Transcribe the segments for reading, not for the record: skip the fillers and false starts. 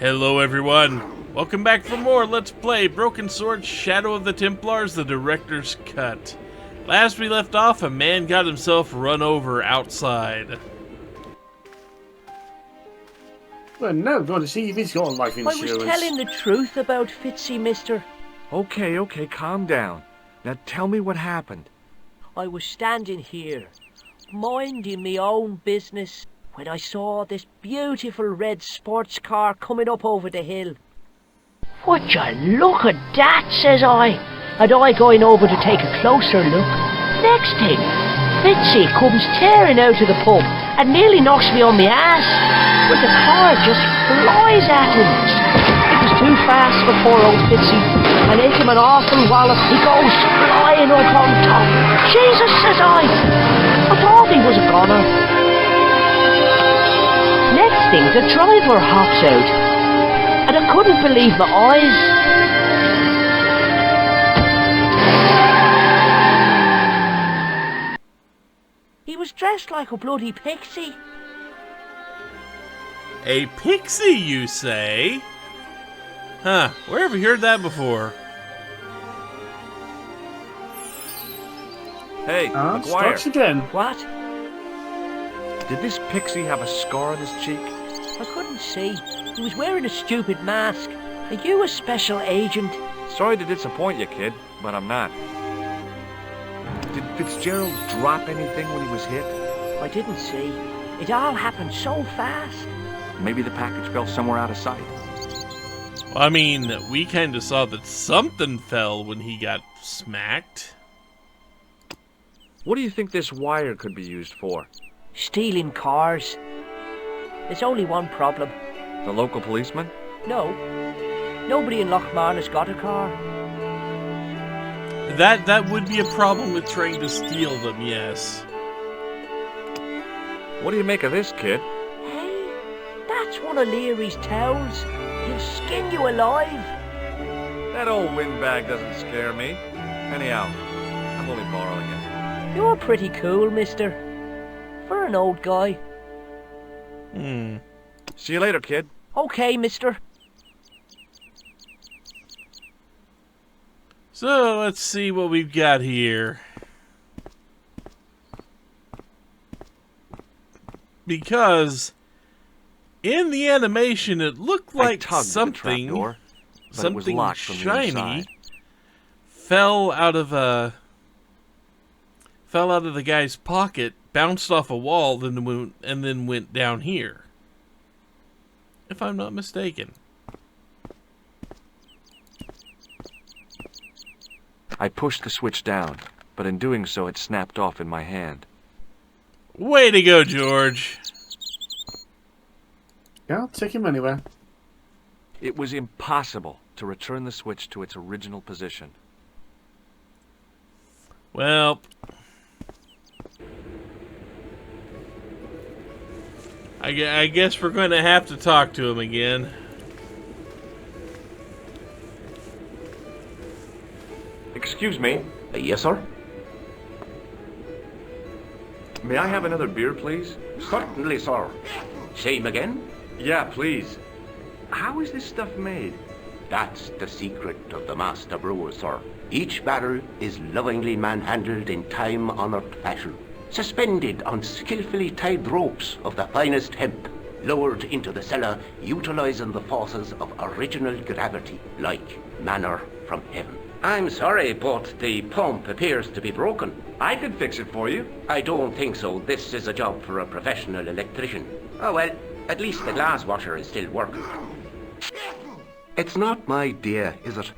Hello everyone, welcome back for more Let's Play Broken Sword Shadow of the Templars, the director's cut. Last we left off, a man got himself run over outside. Well, now I'm going to see if he's got life insurance. I was telling the truth about Fitzy, mister. Okay, calm down. Now tell me what happened. I was standing here, minding me own business, when I saw this beautiful red sports car coming up over the hill. Would you look at that, says I, and I going over to take a closer look. Next thing, Fitzy comes tearing out of the pub and nearly knocks me on my ass, but the car just flies at him. It was too fast for poor old Fitzy, and into an awful wallop he goes flying up on top. Jesus, says I thought he was a goner. Next thing, the driver hops out, and I couldn't believe my eyes. He was dressed like a bloody pixie. A pixie, you say? Huh, where have you heard that before? Hey, McGuire. Starts again. What? Did this pixie have a scar on his cheek? I couldn't see. He was wearing a stupid mask. Are you a special agent? Sorry to disappoint you, kid, but I'm not. Did Fitzgerald drop anything when he was hit? I didn't see. It all happened so fast. Maybe the package fell somewhere out of sight. Well, I mean, we kind of saw that something fell when he got smacked. What do you think this wire could be used for? Stealing cars. There's only one problem. The local policeman? No. Nobody in Lochmarn has got a car. That would be a problem with trying to steal them, yes. What do you make of this, kid? Hey, that's one of Leary's towels. He'll skin you alive. That old windbag doesn't scare me. Anyhow, I'm only borrowing it. You're pretty cool, mister. For an old guy. See you later, kid. Okay, mister. So, let's see what we've got here. Because in the animation it looked like something shiny fell out of the guy's pocket, bounced off a wall, and then went down here. If I'm not mistaken. I pushed the switch down, but in doing so it snapped off in my hand. Way to go, George. Yeah, I'll take him anywhere. It was impossible to return the switch to its original position. Well, I guess we're going to have to talk to him again. Excuse me. Yes, sir? May I have another beer, please? Certainly, sir. Same again? Yeah, please. How is this stuff made? That's the secret of the master brewer, sir. Each barrel is lovingly manhandled in time-honored fashion, suspended on skillfully tied ropes of the finest hemp, lowered into the cellar, utilizing the forces of original gravity, like manna from heaven. I'm sorry, but the pump appears to be broken. I could fix it for you. I don't think so. This is a job for a professional electrician. Oh well, at least the glass washer is still working. It's not my idea, is it?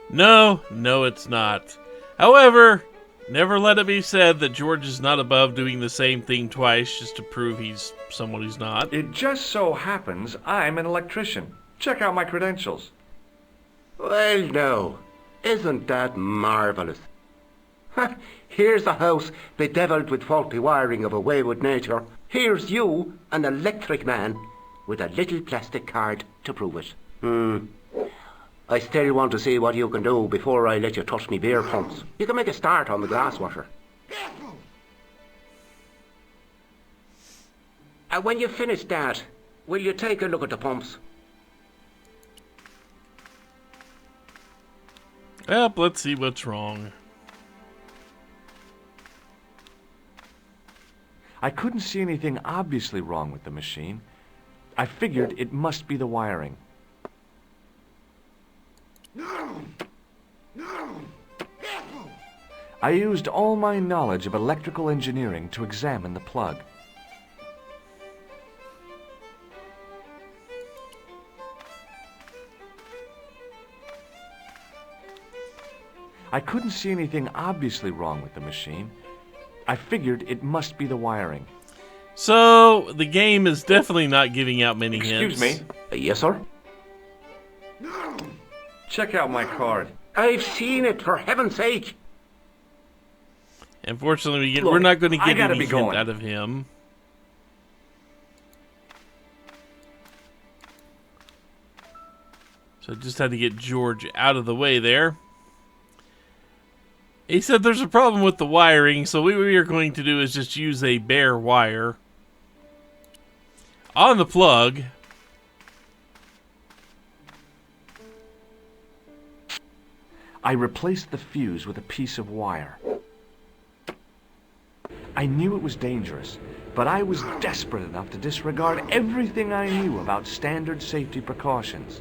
No, it's not. However, never let it be said that George is not above doing the same thing twice just to prove he's someone he's not. It just so happens I'm an electrician. Check out my credentials. Well, no. Isn't that marvellous? Here's a house bedeviled with faulty wiring of a wayward nature. Here's you, an electric man, with a little plastic card to prove it. I still want to see what you can do before I let you touch me beer pumps. You can make a start on the glass washer. When you finish that, will you take a look at the pumps? Well, let's see what's wrong. I couldn't see anything obviously wrong with the machine. I figured it must be the wiring. I used all my knowledge of electrical engineering to examine the plug. I couldn't see anything obviously wrong with the machine. I figured it must be the wiring. So, the game is definitely not giving out many Excuse hints. me. Yes, sir? Check out my card. I've seen it, for heaven's sake. Unfortunately, Look, we're not going to I get gotta any be hint going. out of him. So just had to get George out of the way there. He said there's a problem with the wiring, so what we are going to do is just use a bare wire on the plug. I replaced the fuse with a piece of wire. I knew it was dangerous, but I was desperate enough to disregard everything I knew about standard safety precautions.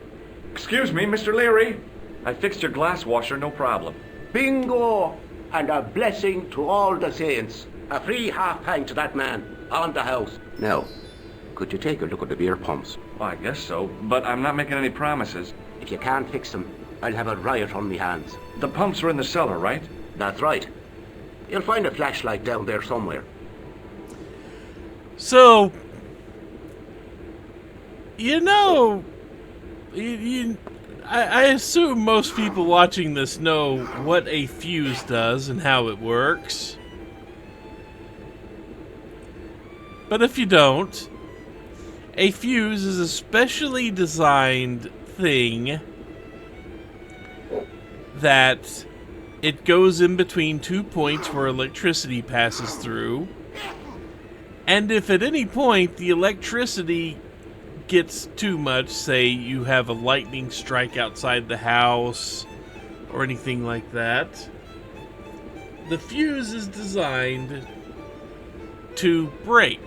Excuse me, Mr. Leary. I fixed your glass washer, no problem. Bingo! And a blessing to all the saints. A free half-pint to that man on the house. Now, could you take a look at the beer pumps? Well, I guess so, but I'm not making any promises. If you can't fix them, I'll have a riot on me hands. The pumps are in the cellar, right? That's right. You'll find a flashlight down there somewhere. So, you know, I assume most people watching this know what a fuse does and how it works. But if you don't, a fuse is a specially designed thing that it goes in between 2 points where electricity passes through. And if at any point the electricity gets too much, say you have a lightning strike outside the house or anything like that, the fuse is designed to break.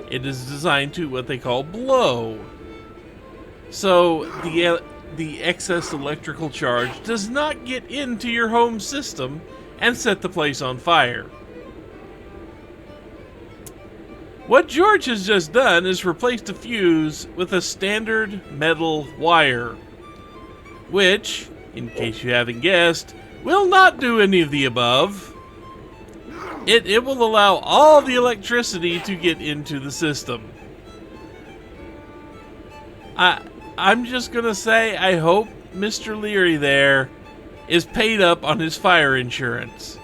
It is designed to what they call blow. So the excess electrical charge does not get into your home system and set the place on fire. What George has just done is replaced a fuse with a standard metal wire, which, in case you haven't guessed, will not do any of the above. It will allow all the electricity to get into the system. I'm just gonna say, I hope Mr. Leary there is paid up on his fire insurance.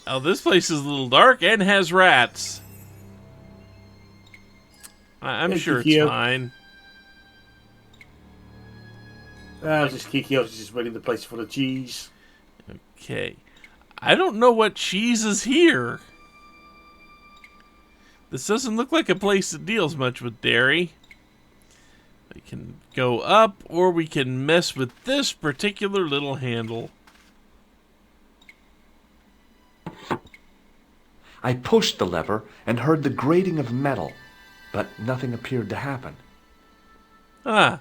Oh, this place is a little dark and has rats. I'm Hey, sure it's Kikio. fine. Just Kiki, I was just waiting the place for the cheese. Okay. I don't know what cheese is here. This doesn't look like a place that deals much with dairy. We can go up, or we can mess with this particular little handle. I pushed the lever and heard the grating of metal, but nothing appeared to happen. Ah.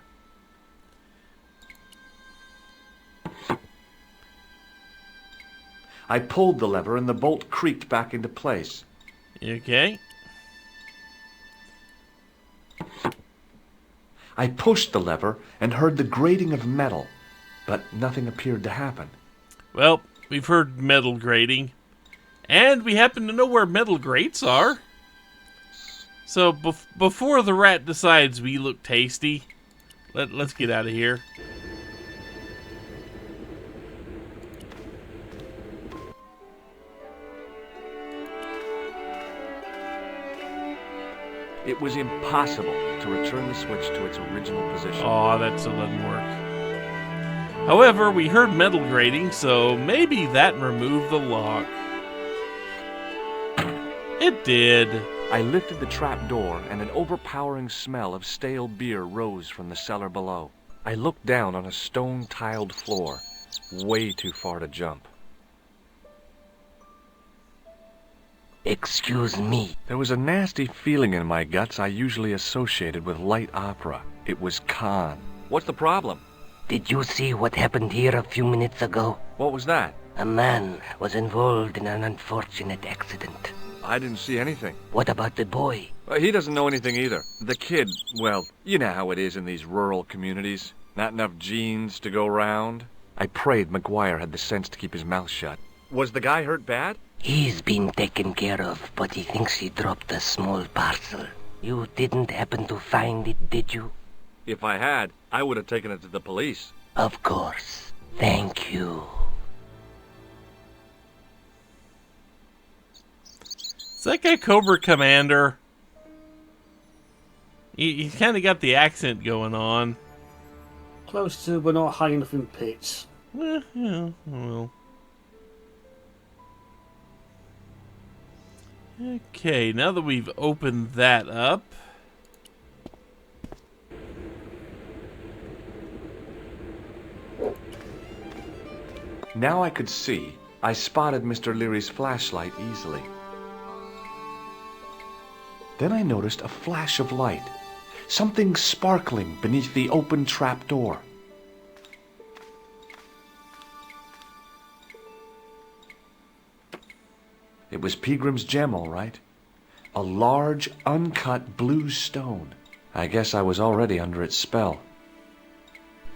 I pulled the lever and the bolt creaked back into place. Okay. I pushed the lever and heard the grating of metal, but nothing appeared to happen. Well, we've heard metal grating. And we happen to know where metal grates are. So before the rat decides we look tasty, let's get out of here. It was impossible to return the switch to its original position. Aw, that still doesn't work. However, we heard metal grating, so maybe that removed the lock. It did. I lifted the trap door, and an overpowering smell of stale beer rose from the cellar below. I looked down on a stone-tiled floor, way too far to jump. Excuse me. There was a nasty feeling in my guts I usually associated with light opera. It was Khan. What's the problem? Did you see what happened here a few minutes ago? What was that? A man was involved in an unfortunate accident. I didn't see anything. What about the boy? He doesn't know anything either. The kid, well, you know how it is in these rural communities. Not enough genes to go round. I prayed McGuire had the sense to keep his mouth shut. Was the guy hurt bad? He's been taken care of, but he thinks he dropped a small parcel. You didn't happen to find it, did you? If I had, I would have taken it to the police. Of course. Thank you. Is that guy Cobra Commander? He's kind of got the accent going on. Close to, but not high enough in pitch. Yeah, well. Okay, now that we've opened that up. Now I could see. I spotted Mr. Leary's flashlight easily. Then I noticed a flash of light. Something sparkling beneath the open trap door. It was Peagram's gem, all right. A large, uncut blue stone. I guess I was already under its spell.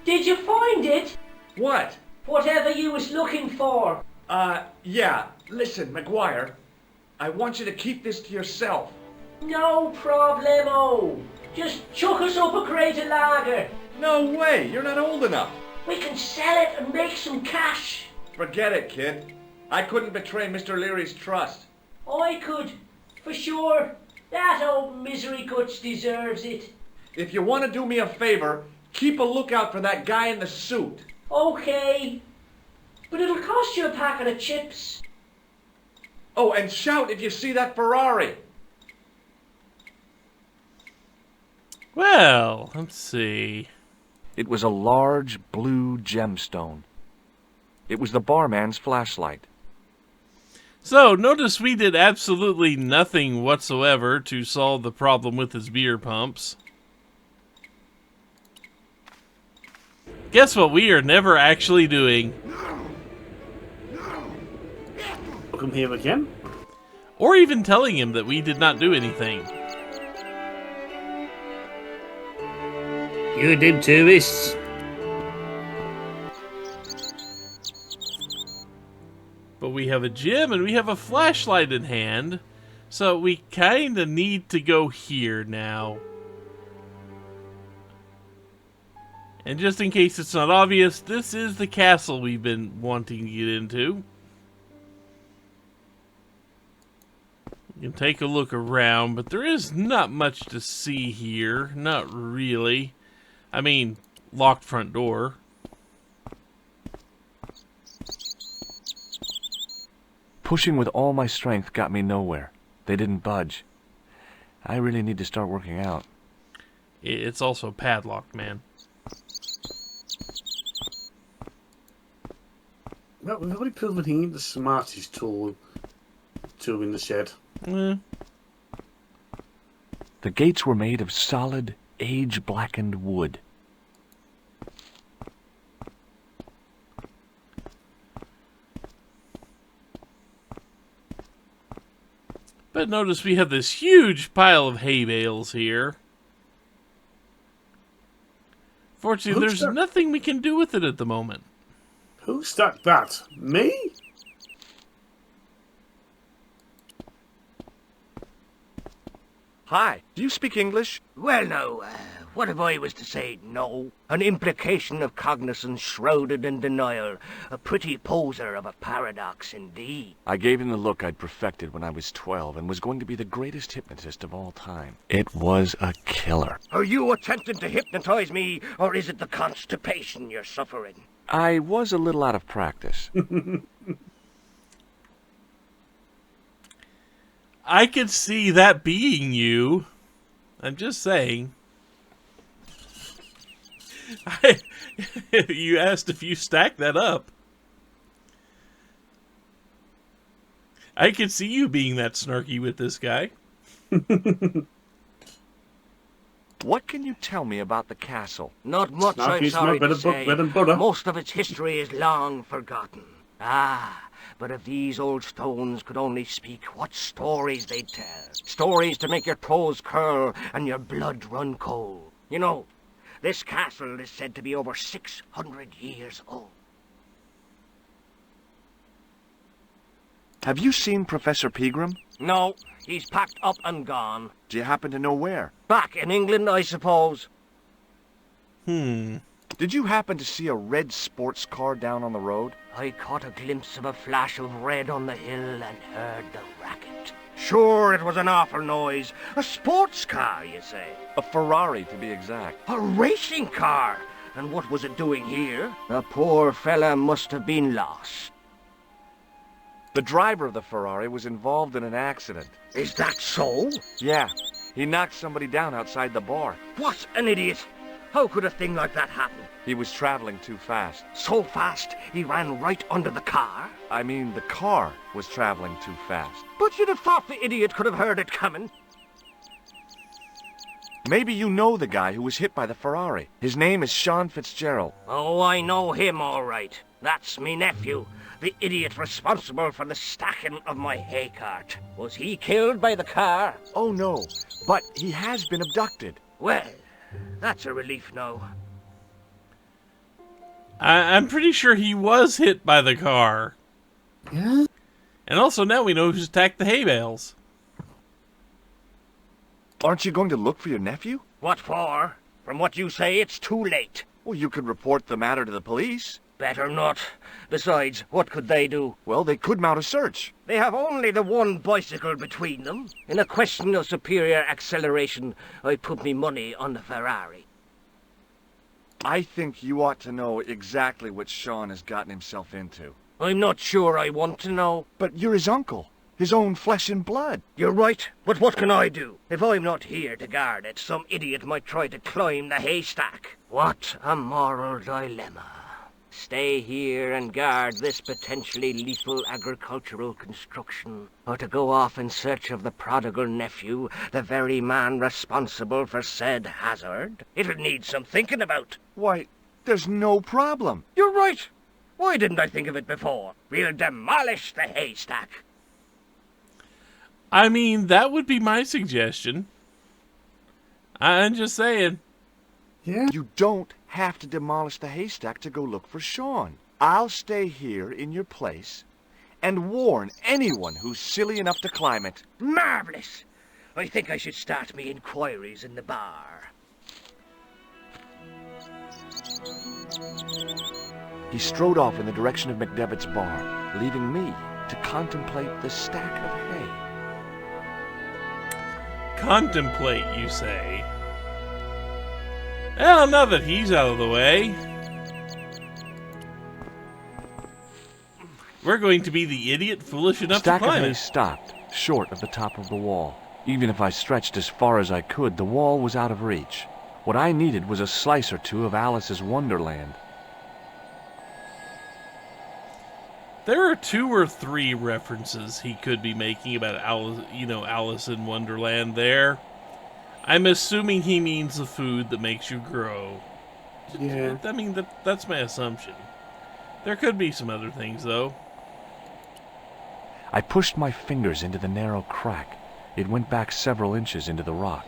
Did you find it? What? Whatever you was looking for. Yeah. Listen, McGuire. I want you to keep this to yourself. No problemo. Just chuck us up a crate of lager. No way. You're not old enough. We can sell it and make some cash. Forget it, kid. I couldn't betray Mr. Leary's trust. I could, for sure. That old misery guts deserves it. If you want to do me a favor, keep a lookout for that guy in the suit. Okay. But it'll cost you a packet of chips. Oh, and shout if you see that Ferrari. Well, let's see. It was a large blue gemstone. It was the barman's flashlight. So, notice we did absolutely nothing whatsoever to solve the problem with his beer pumps. Guess what we are never actually doing? Welcome here again. Or even telling him that we did not do anything. You did, tourists. But we have a gym and we have a flashlight in hand. So we kind of need to go here now. And just in case it's not obvious, this is the castle we've been wanting to get into. You can take a look around, but there is not much to see here. Not really. I mean, locked front door. Pushing with all my strength got me nowhere. They didn't budge. I really need to start working out. It's also padlocked, man. Well, we've already proven he ain't the smartest tool in the shed. Eh. The gates were made of solid, age-blackened wood. But notice we have this huge pile of hay bales here. Fortunately, there's nothing we can do with it at the moment. Who stacked that? Me? Hi, do you speak English? Well, no, what if I was to say no? An implication of cognizance shrouded in denial. A pretty poser of a paradox indeed. I gave him the look I'd perfected when I was 12 and was going to be the greatest hypnotist of all time. It was a killer. Are you attempting to hypnotize me, or is it the constipation you're suffering? I was a little out of practice. I could see that being you. I'm just saying. You asked if you stacked that up. I could see you being that snarky with this guy. What can you tell me about the castle? Not much, I'm Snarky's sorry my to say. bread and butter. Most of its history is long forgotten. Ah, but if these old stones could only speak, what stories they'd tell. Stories to make your toes curl and your blood run cold. You know, this castle is said to be over 600 years old. Have you seen Professor Pegram? No, he's packed up and gone. Do you happen to know where? Back in England, I suppose. Did you happen to see a red sports car down on the road? I caught a glimpse of a flash of red on the hill and heard the racket. Sure, it was an awful noise. A sports car, you say? A Ferrari, to be exact. A racing car? And what was it doing here? The poor fella must have been lost. The driver of the Ferrari was involved in an accident. Is that so? Yeah, he knocked somebody down outside the bar. What an idiot! How could a thing like that happen? He was traveling too fast. So fast, he ran right under the car? I mean, the car was traveling too fast. But you'd have thought the idiot could have heard it coming. Maybe you know the guy who was hit by the Ferrari. His name is Sean Fitzgerald. Oh, I know him all right. That's me nephew, the idiot responsible for the stacking of my hay cart. Was he killed by the car? Oh no, but he has been abducted. Well, that's a relief now. I'm pretty sure he was hit by the car. Yeah? And also now we know who's attacked the hay bales. Aren't you going to look for your nephew? What for? From what you say, it's too late. Well, you could report the matter to the police. Better not. Besides, what could they do? Well, they could mount a search. They have only the one bicycle between them. In a question of superior acceleration, I'd put me money on the Ferrari. I think you ought to know exactly what Sean has gotten himself into. I'm not sure I want to know. But you're his uncle, his own flesh and blood. You're right, but what can I do? If I'm not here to guard it, some idiot might try to climb the haystack. What a moral dilemma. Stay here and guard this potentially lethal agricultural construction, or to go off in search of the prodigal nephew, the very man responsible for said hazard? It'll need some thinking about. Why, there's no problem. You're right. Why didn't I think of it before? We'll demolish the haystack. I mean, that would be my suggestion. I'm just saying. Yeah? You don't have to demolish the haystack to go look for Sean. I'll stay here in your place and warn anyone who's silly enough to climb it. Marvellous! I think I should start me inquiries in the bar. He strode off in the direction of McDevitt's bar, leaving me to contemplate the stack of hay. Contemplate, you say? Well, now that he's out of the way, we're going to be the idiot foolish enough Stack to of climb hay it. stopped, short of the top of the wall. Even if I stretched as far as I could, the wall was out of reach. What I needed was a slice or two of Alice's Wonderland. There are 2 or 3 references he could be making about Alice in Wonderland there. I'm assuming he means the food that makes you grow. Yeah. I mean, that's my assumption. There could be some other things, though. I pushed my fingers into the narrow crack. It went back several inches into the rock.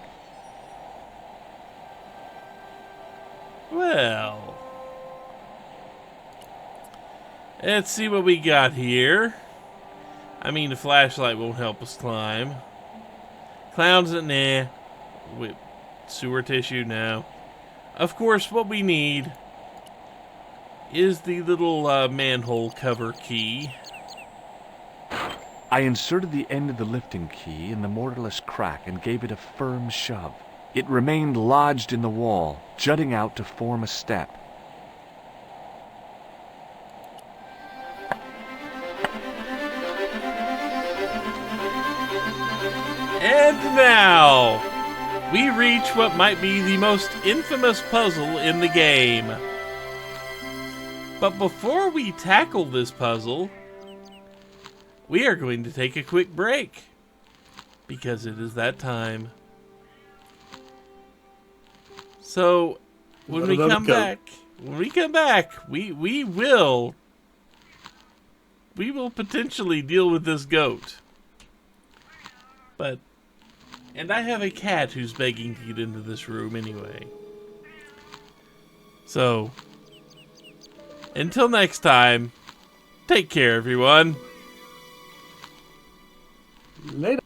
Well, let's see what we got here. I mean, the flashlight won't help us climb. Clowns, nah. Sewer tissue, no. Of course, what we need is the little manhole cover key. I inserted the end of the lifting key in the mortarless crack and gave it a firm shove. It remained lodged in the wall, jutting out to form a step. And now, we reach what might be the most infamous puzzle in the game. But before we tackle this puzzle, we are going to take a quick break. Because it is that time. So, when we come back, we will potentially deal with this goat. And I have a cat who's begging to get into this room anyway. So, until next time, take care, everyone. Later.